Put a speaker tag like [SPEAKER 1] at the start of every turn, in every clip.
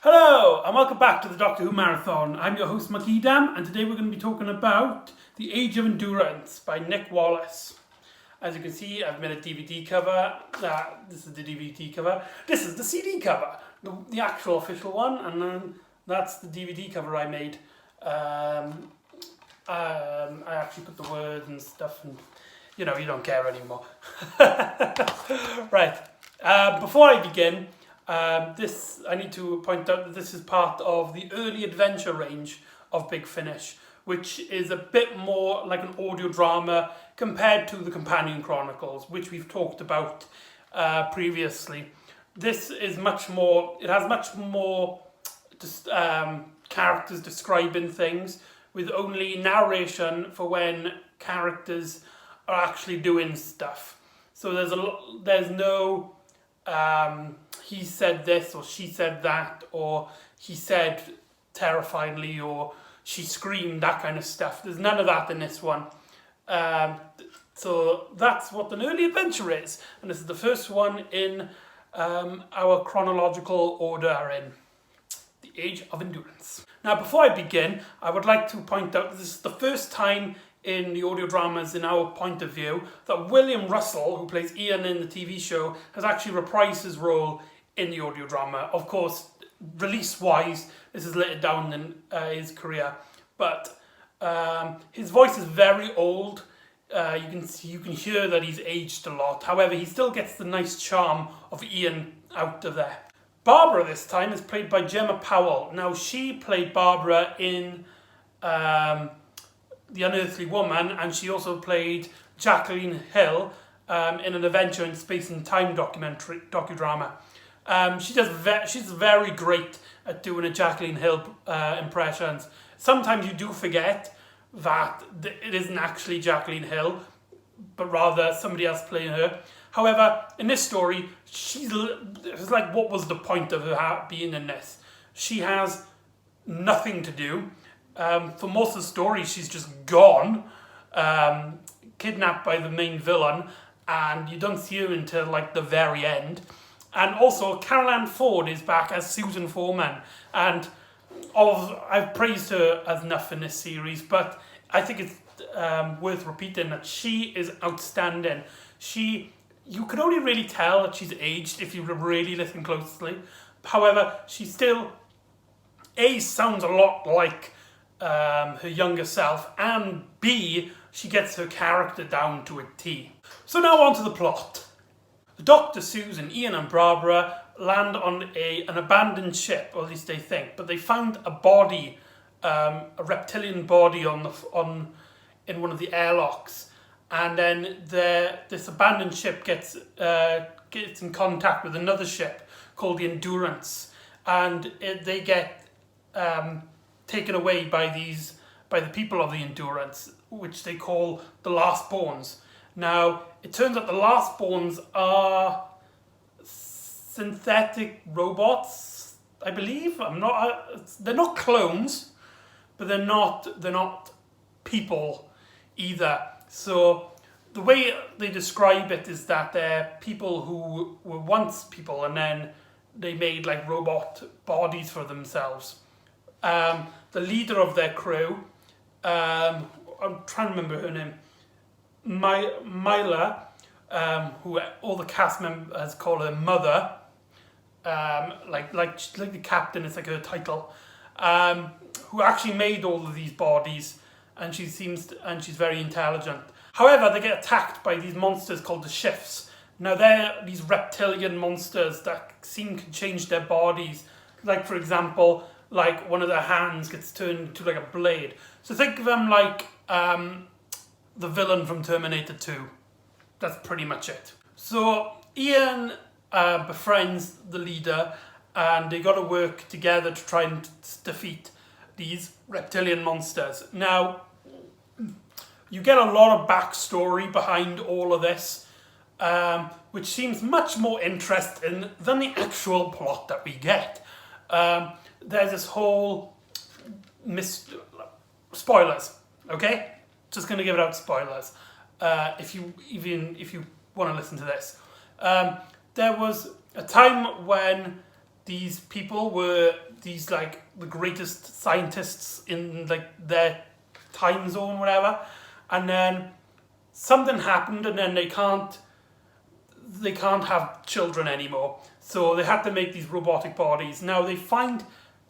[SPEAKER 1] Hello and welcome back to the Doctor Who Marathon. I'm your host McEdam and today we're going to be talking about The Age of Endurance by Nick Wallace. As you can see, I've made a DVD cover. This is the DVD cover. This is the CD cover, the actual official one, and then that's the DVD cover I made. I actually put the words and stuff, and you don't care anymore. Right. Before I begin, I need to point out that this is part of the early adventure range of Big Finish, which is a bit more like an audio drama compared to the Companion Chronicles, which we've talked about previously. This is much more, it has much more characters describing things, with only narration for when characters are actually doing stuff. So there's no he said this or she said that, or he said terrifyingly, or she screamed, that kind of stuff. There's none of that in this one. So that's what an early adventure is, and this is the first one in our chronological order in The Age of Endurance. Now, before I begin, I would like to point out that this is the first time in the audio dramas, in our point of view, that William Russell, who plays Ian in the TV show, has actually reprised his role in the audio drama. Of course, release-wise, this is later down in his career, but his voice is very old. You can hear that he's aged a lot. However, he still gets the nice charm of Ian out of there. Barbara this time is played by Jemma Powell. Now, she played Barbara in The Unearthly Woman, and she also played Jacqueline Hill in an Adventure in Space and Time docudrama. She's very great at doing a Jacqueline Hill impressions. Sometimes you do forget that it isn't actually Jacqueline Hill, but rather somebody else playing her. However, in this story, it's like, what was the point of her being in this? She has nothing to do. For most of the story, she's just gone, kidnapped by the main villain, and you don't see her until like the very end. And also, Carole Ann Ford is back as Susan Foreman, and I've praised her as enough in this series, but I think it's worth repeating that she is outstanding. You can only really tell that she's aged if you really listen closely. However, she still sounds a lot like her younger self, and B, she gets her character down to a T. So now on to the plot. The Doctor, Susan, Ian and Barbara land on an abandoned ship, or at least they think, but they found a body, a reptilian body in one of the airlocks, and then this abandoned ship gets in contact with another ship called the Endurance, and they get taken away by the people of the Endurance, which they call the Lastborns. Now, it turns out the Lastborns are synthetic robots, I believe. They're not clones, but they're not people either. So the way they describe it is that they're people who were once people, and then they made like robot bodies for themselves. The leader of their crew, I'm trying to remember her name, Myla, who all the cast members call her Mother, like the captain, it's like her title, who actually made all of these bodies, and she's very intelligent. However, they get attacked by these monsters called the Shifts. Now, they're these reptilian monsters that seem to change their bodies. Like, for example, like one of their hands gets turned into like a blade. So think of them like the villain from Terminator 2. That's pretty much it. So Ian befriends the leader, and they got to work together to try and defeat these reptilian monsters. Now, you get a lot of backstory behind all of this, which seems much more interesting than the actual plot that we get. There's this whole spoilers, okay? Just going to give it out spoilers. If you want to listen to this, there was a time when these people were these like the greatest scientists in like their time zone, whatever, and then something happened, and then they can't have children anymore. So they had to make these robotic bodies. Now they find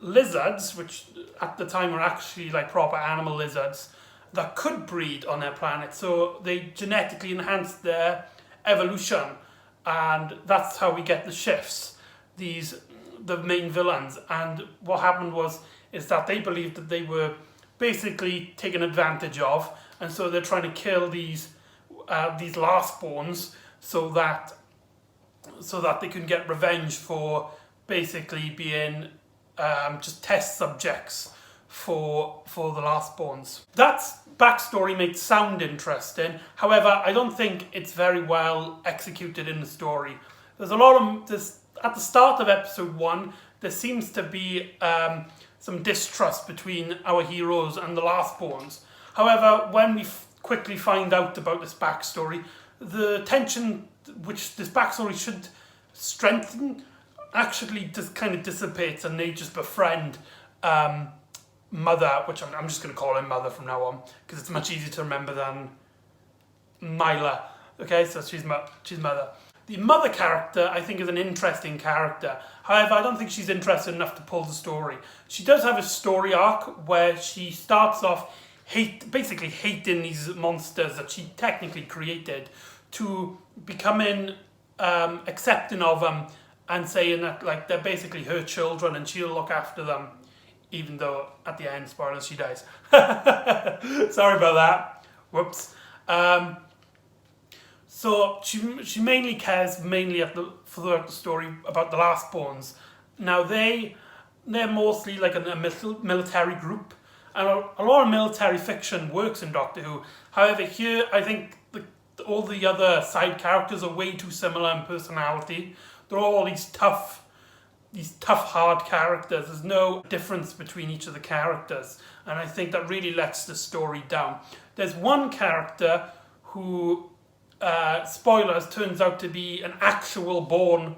[SPEAKER 1] lizards, which at the time were actually like proper animal lizards, that could breed on their planet. So they genetically enhanced their evolution, and that's how we get the shifts, the main villains. And what happened is that they believed that they were basically taken advantage of, and so they're trying to kill these lastborns so that they can get revenge for basically being just test subjects for the lastborns. That backstory may sound interesting, however, I don't think it's very well executed in the story. There's a lot of at the start of episode 1, there seems to be some distrust between our heroes and the lastborns. However, when we quickly find out about this backstory, the tension which this backstory should strengthen actually just kind of dissipates, and they just befriend Mother, which I'm just going to call her Mother from now on, because it's much easier to remember than Mila. Okay, so she's Mother. The Mother character, I think, is an interesting character. However, I don't think she's interested enough to pull the story. She does have a story arc where she starts off basically hating these monsters that she technically created, to becoming accepting of them and saying that like they're basically her children and she'll look after them, even though at the end, spoilers, she dies. Sorry about that. Whoops. So she mainly cares throughout the story about the lastborns. Now they're mostly like a military group, and a lot of military fiction works in Doctor Who. However, here I think all the other side characters are way too similar in personality. They're all these tough, hard characters. There's no difference between each of the characters, and I think that really lets the story down. There's one character who, spoilers, turns out to be an actual born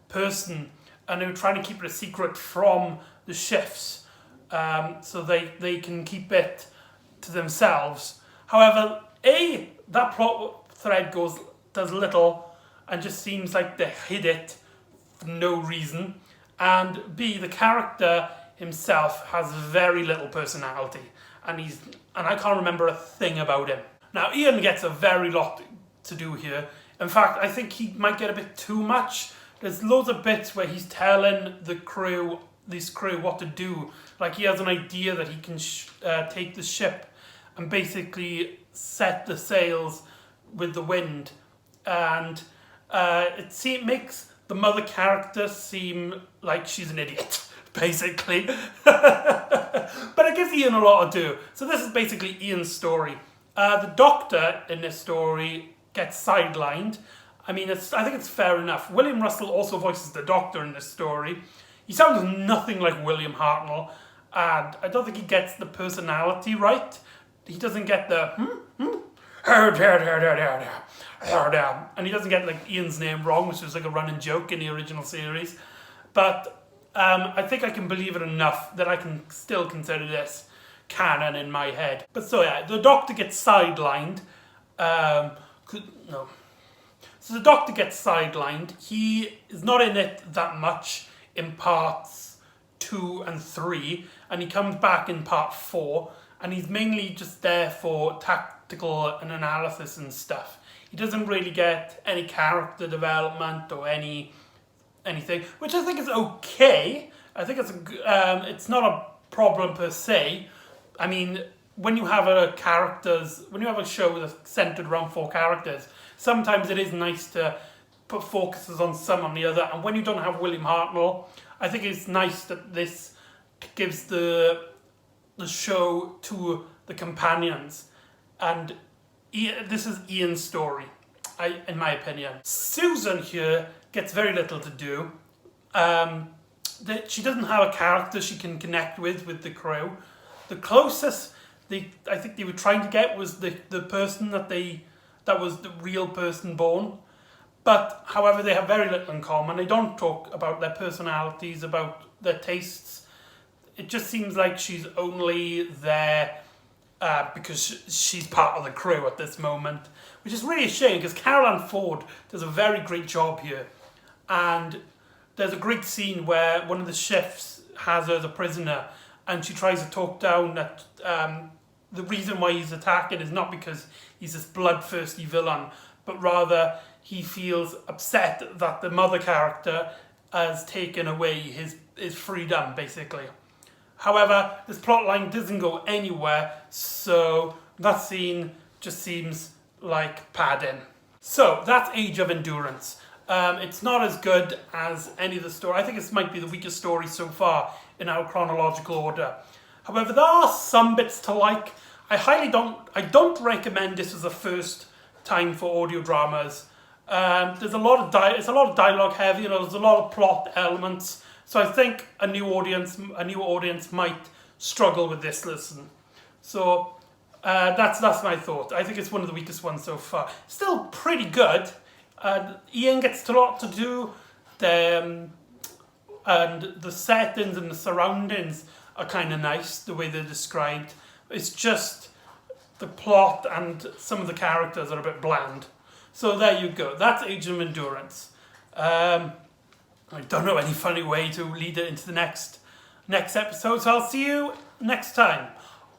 [SPEAKER 1] person, and they're trying to keep it a secret from the shifts, so they can keep it to themselves. However, that plot thread does little and just seems like they hid it for no reason, and B, the character himself has very little personality, and I can't remember a thing about him. Now Ian gets a very lot to do here. In fact, I think he might get a bit too much. There's loads of bits where he's telling this crew what to do. Like he has an idea that he can take the ship and basically set the sails with the wind, and it makes the Mother character seem like she's an idiot, basically. But it gives Ian a lot to do. So this is basically Ian's story. The Doctor in this story gets sidelined. I mean, I think it's fair enough. William Russell also voices the Doctor in this story. He sounds nothing like William Hartnell, and I don't think he gets the personality right. He doesn't get the and he doesn't get like Ian's name wrong, which was like a running joke in the original series. But I think I can believe it enough that I can still consider this canon in my head. But so yeah, the Doctor gets sidelined. So the Doctor gets sidelined. He is not in it that much in parts 2 and 3, and he comes back in part 4, and he's mainly just there for tactical and analysis and stuff. He doesn't really get any character development or anything, which I think is okay. I think it's not a problem per se. I mean, when you have a show that's centered around 4 characters, sometimes it is nice to put focuses on some on the other. And when you don't have William Hartnell, I think it's nice that this gives the show to the companions. And this is Ian's story, in my opinion. Susan here gets very little to do. She doesn't have a character she can connect with the crew. The closest I think they were trying to get was the person that was the real person born. But, however, they have very little in common. They don't talk about their personalities, about their tastes. It just seems like she's only there because she's part of the crew at this moment, which is really a shame because Carole Ann Ford does a very great job here. And there's a great scene where one of the chefs has her as a prisoner and she tries to talk down that the reason why he's attacking is not because he's this bloodthirsty villain, but rather he feels upset that the mother character has taken away his freedom, basically. However, this plotline doesn't go anywhere, so that scene just seems like padding. So, that's Age of Endurance. It's not as good as any of the story. I think this might be the weakest story so far in our chronological order. However, there are some bits to like. I don't recommend this as a first time for audio dramas. There's a lot of it's a lot of dialogue heavy, there's a lot of plot elements. So I think a new audience might struggle with this listen. So that's my thought. I think it's one of the weakest ones so far. Still pretty good. Ian gets a lot to do. And the settings and the surroundings are kind of nice, the way they're described. It's just the plot and some of the characters are a bit bland. So there you go. That's Age of Endurance. I don't know any funny way to lead it into the next episode, so I'll see you next time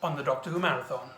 [SPEAKER 1] on the Doctor Who Marathon.